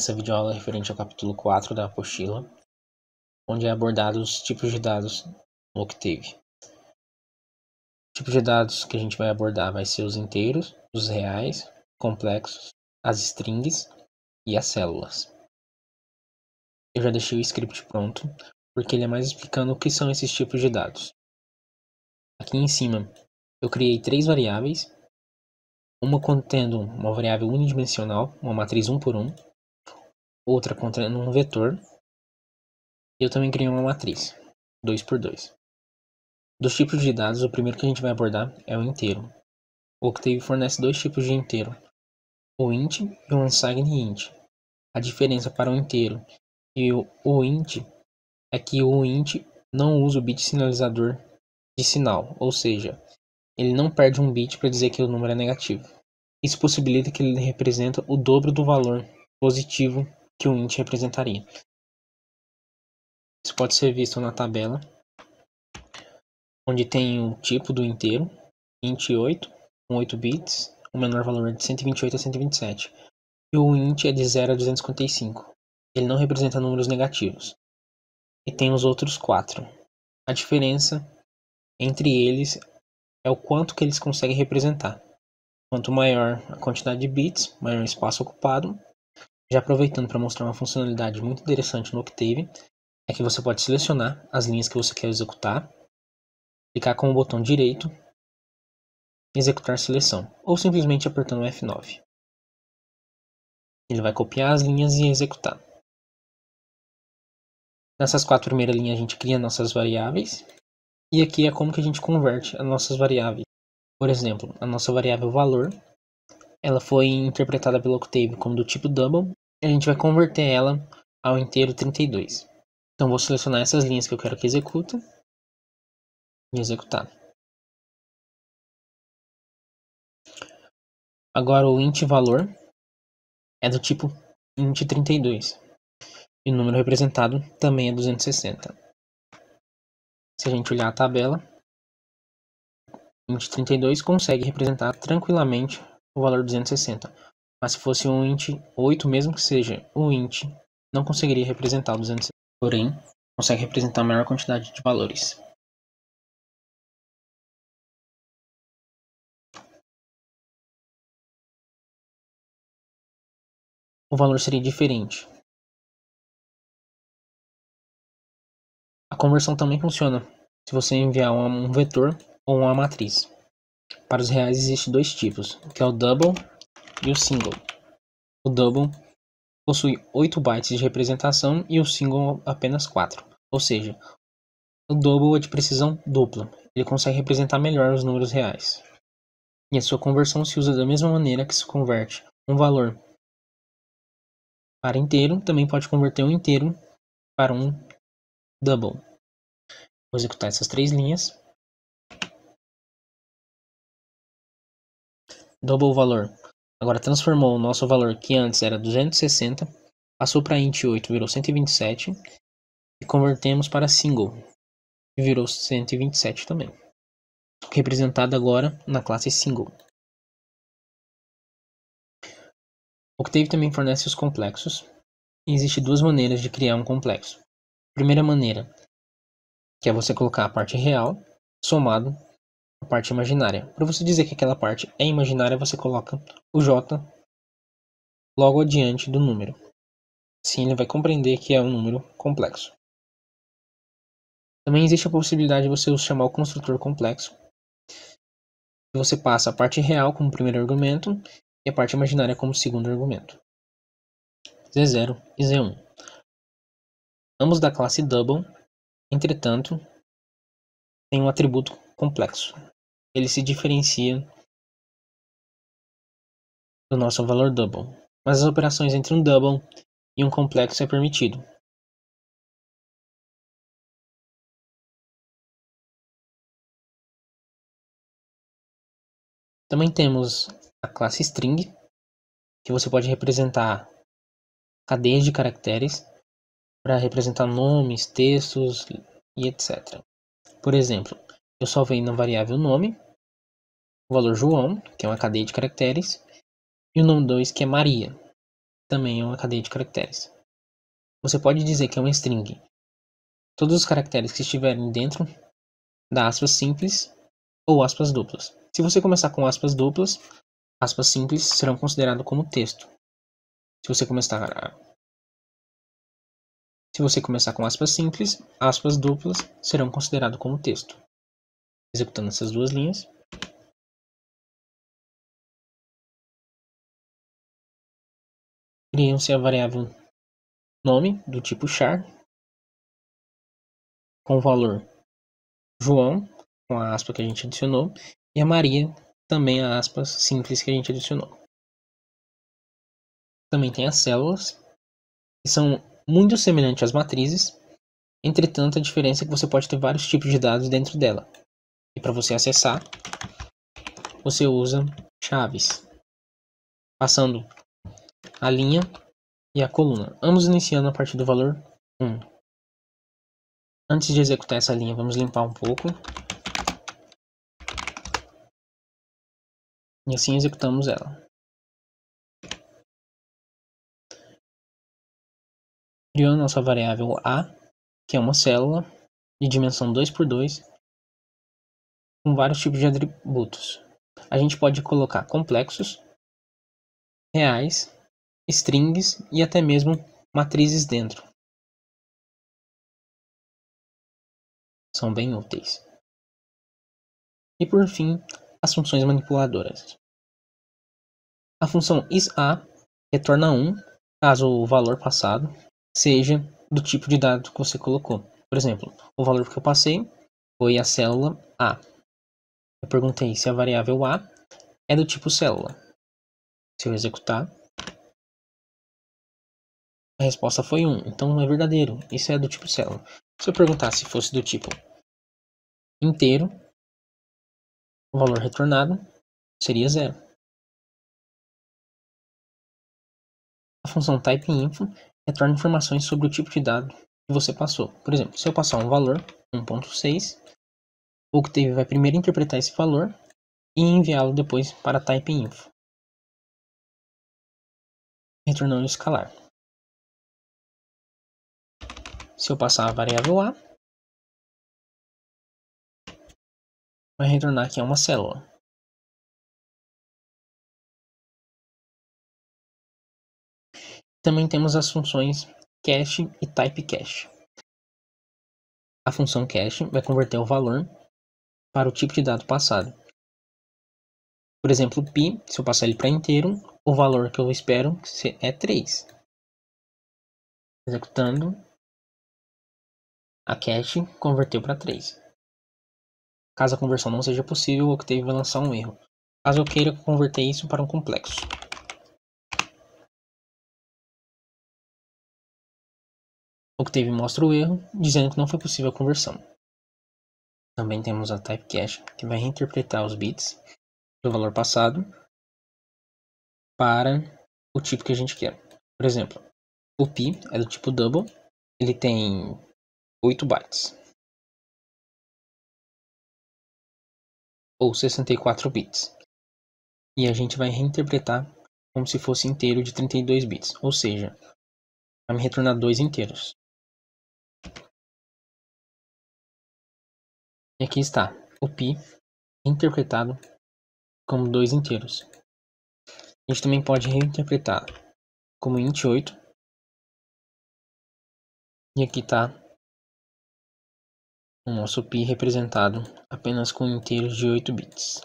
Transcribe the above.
Essa videoaula é referente ao capítulo 4 da apostila, onde é abordado os tipos de dados no Octave. O tipo de dados que a gente vai abordar vai ser os inteiros, os reais, complexos, as strings e as células. Eu já deixei o script pronto, porque ele é mais explicando o que são esses tipos de dados. Aqui em cima, eu criei 3 variáveis, uma contendo uma variável unidimensional, uma matriz 1 por 1, outra contendo um vetor, e eu também criei uma matriz, 2 por 2. Dos tipos de dados, o primeiro que a gente vai abordar é o inteiro. O Octave fornece 2 tipos de inteiro, o int e o unsigned int. A diferença para o inteiro e o int é que o int não usa o bit sinalizador de sinal, ou seja, ele não perde um bit para dizer que o número é negativo. Isso possibilita que ele representa o dobro do valor positivo que o int representaria. Isso pode ser visto na tabela, onde tem o tipo do inteiro, int8, com 8 bits, o menor valor é de 128 a 127, e o int é de 0 a 255. Ele não representa números negativos. E tem os outros 4. A diferença entre eles é o quanto que eles conseguem representar. Quanto maior a quantidade de bits, maior o espaço ocupado. Já aproveitando para mostrar uma funcionalidade muito interessante no Octave, é que você pode selecionar as linhas que você quer executar, clicar com o botão direito, executar seleção, ou simplesmente apertando o F9. Ele vai copiar as linhas e executar. Nessas 4 primeiras linhas a gente cria nossas variáveis, e aqui é como que a gente converte as nossas variáveis. Por exemplo, a nossa variável valor, ela foi interpretada pelo Octave como do tipo double, e a gente vai converter ela ao inteiro 32. Então vou selecionar essas linhas que eu quero que execute e executar. Agora o int valor é do tipo int32 e o número representado também é 260. Se a gente olhar a tabela, int32 consegue representar tranquilamente o valor 260, mas se fosse um int8, mesmo que seja o int, não conseguiria representar o 260, porém consegue representar a maior quantidade de valores. O valor seria diferente. A conversão também funciona se você enviar um vetor ou uma matriz. Para os reais existem 2 tipos, que é o double e o single. O double possui 8 bytes de representação e o single apenas 4. Ou seja, o double é de precisão dupla. Ele consegue representar melhor os números reais. E a sua conversão se usa da mesma maneira que se converte um valor para inteiro, também pode converter um inteiro para um double. Vou executar essas 3 linhas. Double valor. Agora transformou o nosso valor que antes era 260, passou para int8, virou 127 e convertemos para single, que virou 127 também. Representado agora na classe single. O Octave também fornece os complexos. E existem 2 maneiras de criar um complexo. Primeira maneira, que é você colocar a parte real somado a parte imaginária. Para você dizer que aquela parte é imaginária, você coloca o J logo adiante do número. Assim ele vai compreender que é um número complexo. Também existe a possibilidade de você chamar o construtor complexo. Você passa a parte real como primeiro argumento e a parte imaginária como segundo argumento. Z0 e Z1. Ambos da classe double, entretanto, têm um atributo complexo. Ele se diferencia do nosso valor double, mas as operações entre um double e um complexo é permitido. Também temos a classe string, que você pode representar cadeias de caracteres para representar nomes, textos e etc. Por exemplo, eu salvei na variável nome o valor João, que é uma cadeia de caracteres, e o nome 2, que é Maria. também é uma cadeia de caracteres. Você pode dizer que é uma string todos os caracteres que estiverem dentro da aspas simples ou aspas duplas. Se você começar com aspas duplas, aspas simples serão consideradas como texto. Se você começar com aspas simples, aspas duplas serão consideradas como texto. Executando essas duas linhas. Criam-se a variável nome do tipo char com o valor João, com a aspa que a gente adicionou, e a Maria, também a aspas simples que a gente adicionou. Também tem as células, que são muito semelhantes às matrizes, entretanto a diferença é que você pode ter vários tipos de dados dentro dela. E para você acessar, você usa chaves, passando a linha e a coluna, ambos iniciando a partir do valor 1. Antes de executar essa linha, vamos limpar um pouco. E assim executamos ela. Criando nossa variável A, que é uma célula de dimensão 2×2, com vários tipos de atributos. A gente pode colocar complexos, reais, strings e até mesmo matrizes dentro. São bem úteis. E por fim, as funções manipuladoras. A função isA retorna 1 caso o valor passado seja do tipo de dado que você colocou. Por exemplo, o valor que eu passei foi a célula A. Eu perguntei se a variável A é do tipo célula. Se eu executar, a resposta foi 1. Então é verdadeiro. Isso é do tipo célula. Se eu perguntar se fosse do tipo inteiro, o valor retornado seria 0. A função typeinfo retorna informações sobre o tipo de dado que você passou. Por exemplo, se eu passar um valor 1.6, o Octave vai primeiro interpretar esse valor e enviá-lo depois para typeinfo, retornando escalar. Se eu passar a variável A, vai retornar que é uma célula. Também temos as funções cache e typecache. A função cache vai converter o valor para o tipo de dado passado. Por exemplo, pi, se eu passar ele para inteiro, o valor que eu espero é 3. Executando, a cache converteu para 3. Caso a conversão não seja possível, o Octave vai lançar um erro. Caso eu queira converter isso para um complexo. O Octave mostra o erro, dizendo que não foi possível a conversão. Também temos a typecache, que vai reinterpretar os bits do valor passado para o tipo que a gente quer. Por exemplo, o pi é do tipo double, ele tem 8 bytes. Ou 64 bits. E a gente vai reinterpretar como se fosse inteiro de 32 bits. Ou seja, vai me retornar 2 inteiros. E aqui está o pi interpretado como 2 inteiros. A gente também pode reinterpretar como int8. E aqui está o nosso pi representado apenas com inteiros de 8 bits.